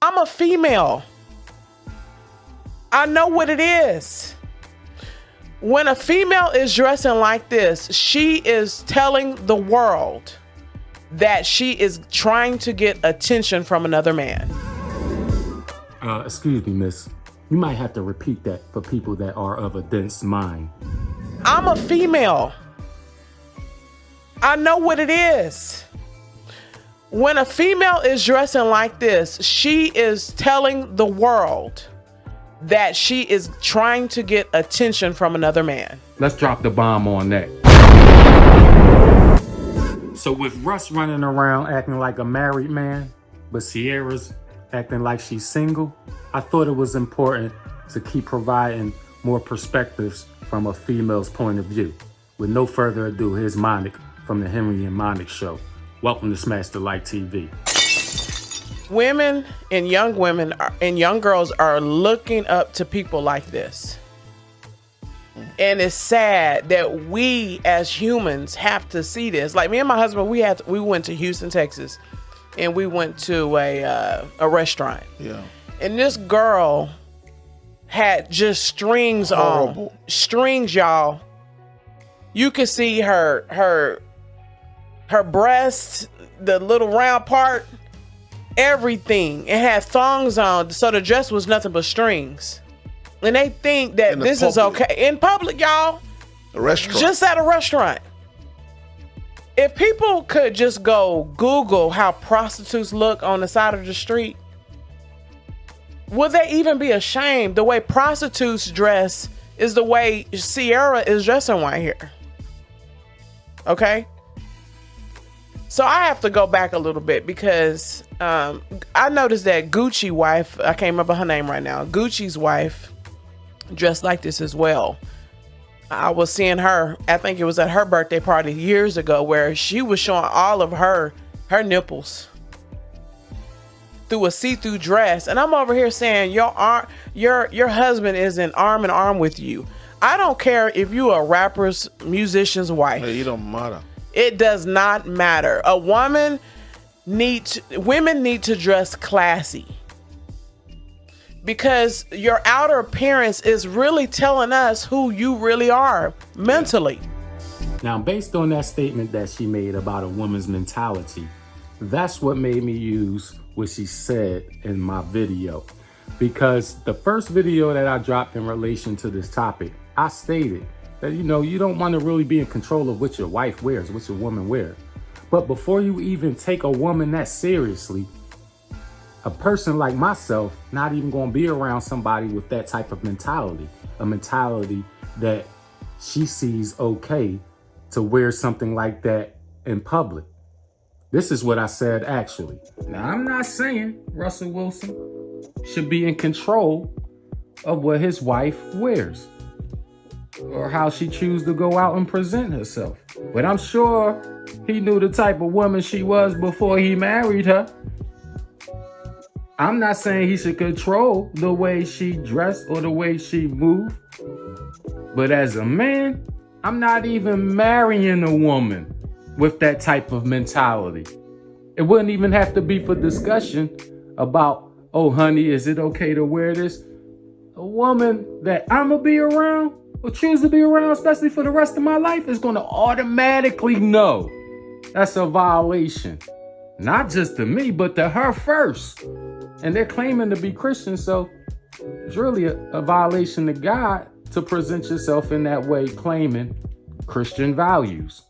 I'm a female. I know what it is. When a female is dressing like this, she is telling the world that she is trying to get attention from another man. Excuse me, miss. You might have to repeat that for people that are of a dense mind. I'm a female. I know what it is. When a female is dressing like this, she is telling the world that she is trying to get attention from another man. Let's drop the bomb on that. So with Russ running around acting like a married man, but Ciara's acting like she's single, I thought it was important to keep providing more perspectives from a female's point of view. With no further ado, here's Monic from the Henry and Monic Show. Welcome to SmashDaLikeTV. Women and young women and young girls are looking up to people like this. And it's sad that we as humans have to see this. Like me and my husband, we went to Houston, Texas, and we went to a restaurant. Yeah. And this girl had just strings on. Strings, y'all. You could see her breast, the little round part, everything. It had thongs on, so the dress was nothing but strings. And they think that this is okay. In public, y'all. A restaurant. Just at a restaurant. If people could just go Google how prostitutes look on the side of the street, would they even be ashamed? The way prostitutes dress is the way Ciara is dressing right here. Okay? So I have to go back a little bit because I noticed that Gucci wife, I can't remember her name right now, Gucci's wife dressed like this as well. I was seeing her, I think it was at her birthday party years ago, where she was showing all of her nipples through a see-through dress. And I'm over here saying, your husband is arm in arm with you. I don't care if you a rapper's musician's wife. Hey, it don't matter. It does not matter. Women need to dress classy, because your outer appearance is really telling us who you really are mentally. Now, based on that statement that she made about a woman's mentality, that's what made me use what she said in my video. Because the first video that I dropped in relation to this topic, I stated that, you don't want to really be in control of what your wife wears, what your woman wears. But before you even take a woman that seriously, a person like myself, not even going to be around somebody with that type of mentality, a mentality that she sees okay to wear something like that in public. This is what I said, actually. Now, I'm not saying Russell Wilson should be in control of what his wife wears or how she chooses to go out and present herself. But I'm sure he knew the type of woman she was before he married her. I'm not saying he should control the way she dressed or the way she moved. But as a man, I'm not even marrying a woman with that type of mentality. It wouldn't even have to be for discussion about, oh, honey, is it okay to wear this? A woman that I'm going to be around or choose to be around, especially for the rest of my life, is going to automatically know that's a violation. Not just to me, but to her first. And they're claiming to be Christians, so it's really a violation to God to present yourself in that way, claiming Christian values.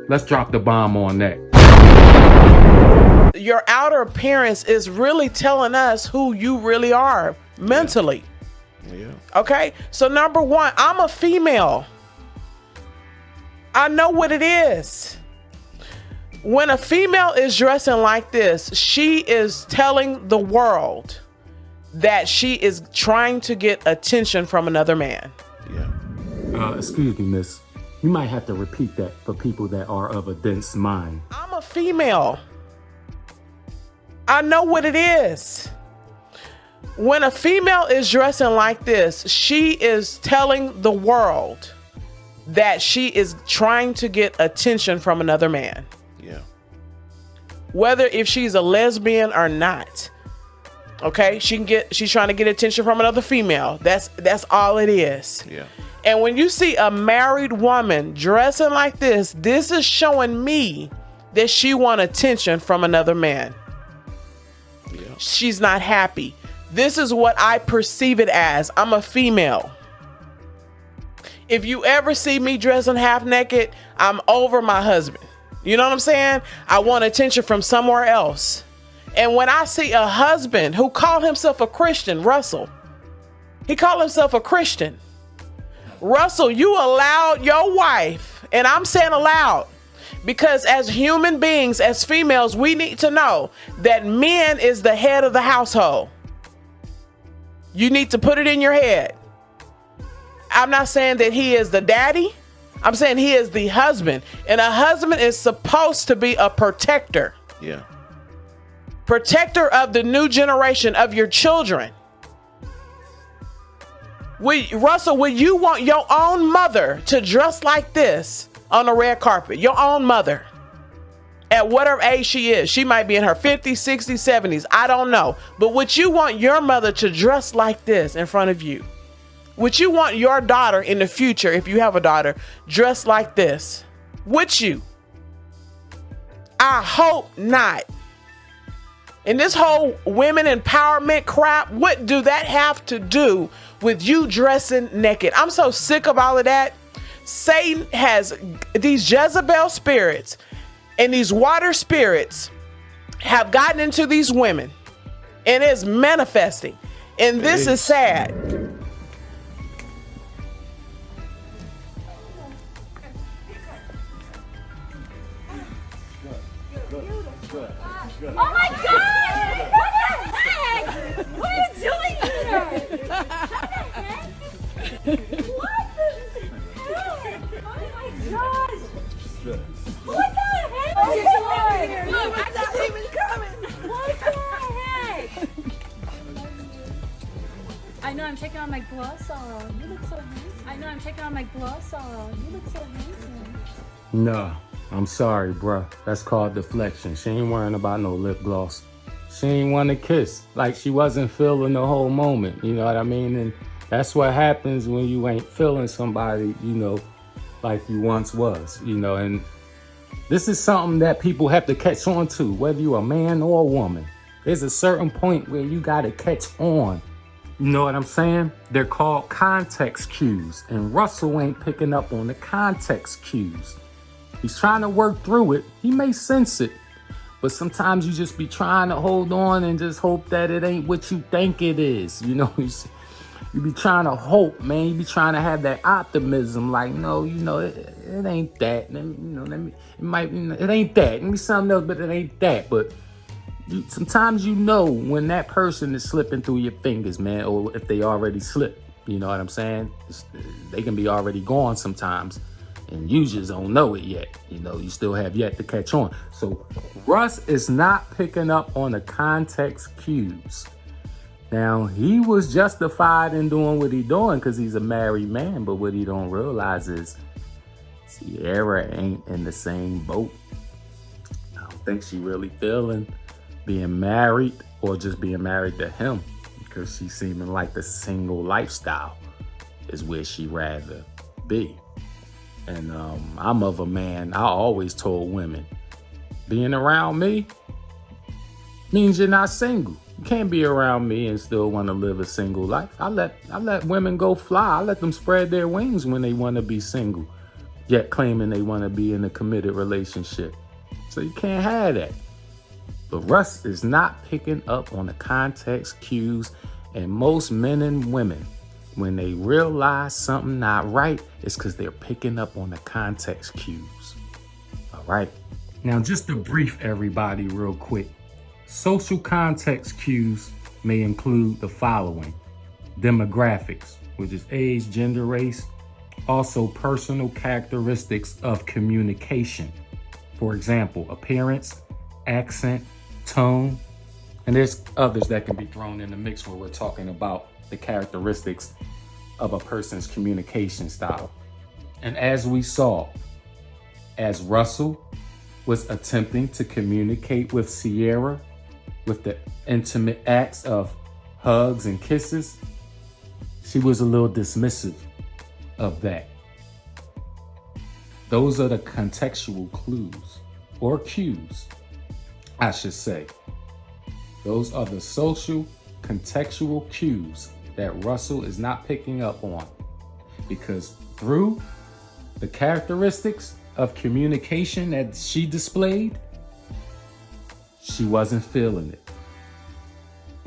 Let's drop the bomb on that. Your outer appearance is really telling us who you really are mentally. Yeah. Okay? So number one, I'm a female. I know what it is. When a female is dressing like this, she is telling the world that she is trying to get attention from another man. Yeah. Excuse me, miss. You might have to repeat that for people that are of a dense mind. I'm a female. I know what it is. When a female is dressing like this, she is telling the world that she is trying to get attention from another man. Yeah. Whether if she's a lesbian or not. Okay, she's trying to get attention from another female. That's all it is. Yeah. And when you see a married woman dressing like this is showing me that she want attention from another man. Yeah. She's not happy. This is what I perceive it as. I'm a female. If you ever see me dressing half naked, I'm over my husband. You know what I'm saying? I want attention from somewhere else. And when I see a husband who called himself a Christian, Russell, he called himself a Christian. Russell, you allowed your wife, and I'm saying allowed, because as human beings, as females, we need to know that men is the head of the household. You need to put it in your head. I'm not saying that he is the daddy. I'm saying he is the husband. And a husband is supposed to be a protector. Yeah. Protector of the new generation of your children. Russell, would you want your own mother to dress like this on a red carpet? Your own mother. At whatever age she is. She might be in her 50s, 60s, 70s. I don't know. But would you want your mother to dress like this in front of you? Would you want your daughter in the future, if you have a daughter, dressed like this? Would you? I hope not. And this whole women empowerment crap, what do that have to do with you dressing naked? I'm so sick of all of that. Satan has these Jezebel spirits and these water spirits have gotten into these women and is manifesting. And this is sad. Oh my God! What the heck? What are you doing here? What the heck? What the heck? Oh my gosh! What the heck? Oh my God! Look, I'm not even coming. What the heck? I know I'm taking on my gloss on. You look so handsome. I know I'm taking on my gloss on. You look so handsome. No, I'm sorry, bruh. That's called deflection. She ain't worrying about no lip gloss. She ain't want to kiss. Like she wasn't feeling the whole moment. You know what I mean? And that's what happens when you ain't feeling somebody, you know, like you once was, you know. And this is something that people have to catch on to, whether you're a man or a woman. There's a certain point where you got to catch on. You know what I'm saying? They're called context cues. And Russell ain't picking up on the context cues. He's trying to work through it. He may sense it. But sometimes you just be trying to hold on and just hope that it ain't what you think it is. You know, you be trying to hope, man. You be trying to have that optimism. Like, no, you know, it ain't that. It ain't that. It may be something else, but it ain't that. But sometimes you know when that person is slipping through your fingers, man, or if they already slipped. You know what I'm saying? They can be already gone sometimes. And you just don't know it yet. You know, you still have yet to catch on. So Russ is not picking up on the context cues. Now, he was justified in doing what he doing because he's a married man. But what he don't realize is Ciara ain't in the same boat. I don't think she really feeling being married or just being married to him, because she's seeming like the single lifestyle is where she rather be. And I'm of a man, I always told women, being around me means you're not single. You can't be around me and still want to live a single life. I let women go fly. I let them spread their wings when they want to be single, yet claiming they want to be in a committed relationship. So you can't have that. But Russ is not picking up on the context cues, and most men and women, when they realize something not right, it's because they're picking up on the context cues. All right. Now, just to brief everybody real quick, social context cues may include the following: demographics, which is age, gender, race. Also, personal characteristics of communication. For example, appearance, accent, tone, and there's others that can be thrown in the mix where we're talking about the characteristics of a person's communication style. And as we saw, as Russell was attempting to communicate with Ciara, with the intimate acts of hugs and kisses, she was a little dismissive of that. Those are the contextual clues, or cues, I should say. Those are the social contextual cues that Russell is not picking up on, because through the characteristics of communication that she displayed, she wasn't feeling it.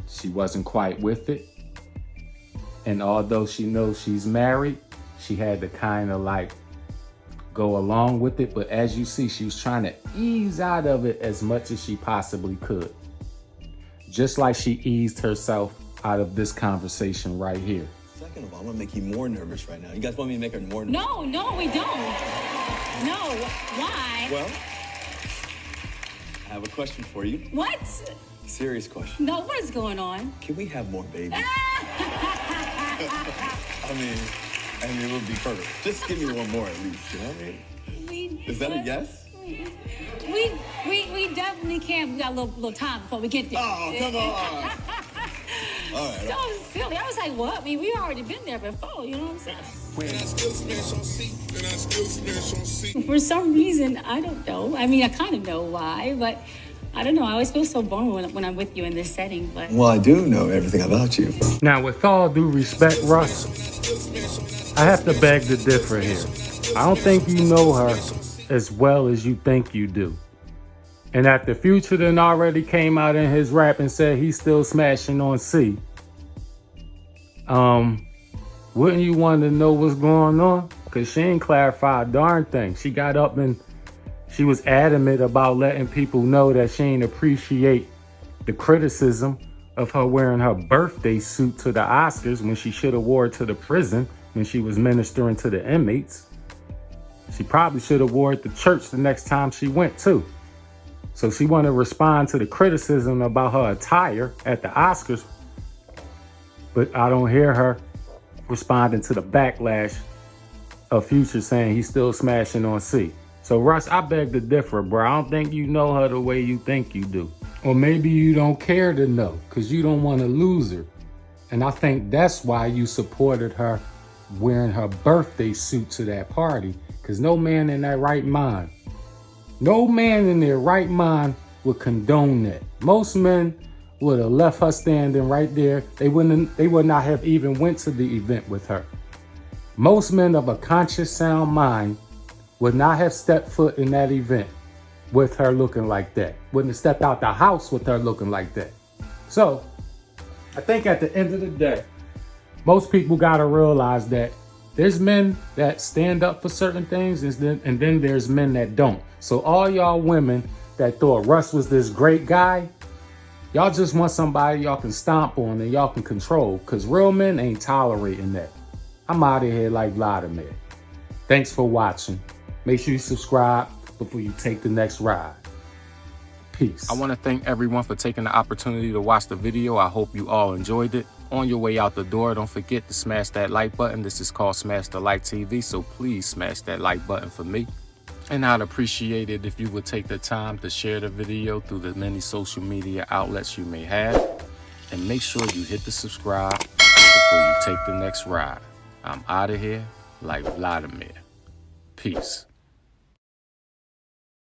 She wasn't quite with it. And although she knows she's married, she had to kind of like go along with it. But as you see, she was trying to ease out of it as much as she possibly could. Just like she eased herself out of this conversation right here. Second of all, I'm gonna make you more nervous right now. You guys want me to make her more nervous? No, we don't. No, why? Well, I have a question for you. What? Serious question. No, what is going on? Can we have more babies? I mean, it would be perfect. Just give me one more at least, you know what I mean? Is that a yes? We definitely can. We got a little time before we get there. Oh, come on. All right. So silly. I was like, what? I mean, we already been there before, you know what I'm saying? For some reason, I don't know. I mean, I kind of know why, but I don't know. I always feel so vulnerable when I'm with you in this setting, but... Well, I do know everything about you. Now, with all due respect, Russ, I have to beg to differ here. I don't think you know her as well as you think you do. And after Future done already came out in his rap and said he's still smashing on C, wouldn't you want to know what's going on? Because she ain't clarified a darn thing. She got up and she was adamant about letting people know that she ain't appreciate the criticism of her wearing her birthday suit to the Oscars when she should have wore it to the prison when she was ministering to the inmates. She probably should have wore it to church the next time she went too. So she wanted to respond to the criticism about her attire at the Oscars, but I don't hear her responding to the backlash of Future saying he's still smashing on C. So Russ, I beg to differ, bro. I don't think you know her the way you think you do. Or maybe you don't care to know because you don't want to lose her. And I think that's why you supported her wearing her birthday suit to that party, because no man in their right mind would condone that. Most men would have left her standing right there. They would not have even went to the event with her. Most men of a conscious, sound mind would not have stepped foot in that event with her looking like that. Wouldn't have stepped out the house with her looking like that. So I think at the end of the day, most people got to realize that there's men that stand up for certain things and then there's men that don't. So all y'all women that thought Russ was this great guy, y'all just want somebody y'all can stomp on and y'all can control, because real men ain't tolerating that. I'm out of here like Vladimir. Thanks for watching. Make sure you subscribe before you take the next ride. Peace. I want to thank everyone for taking the opportunity to watch the video. I hope you all enjoyed it. On your way out the door, don't forget to smash that like button. This is called SmashDaLikeTV, so please smash that like button for me. And I'd appreciate it if you would take the time to share the video through the many social media outlets you may have. And make sure you hit the subscribe before you take the next ride. I'm out of here like Vladimir. Peace.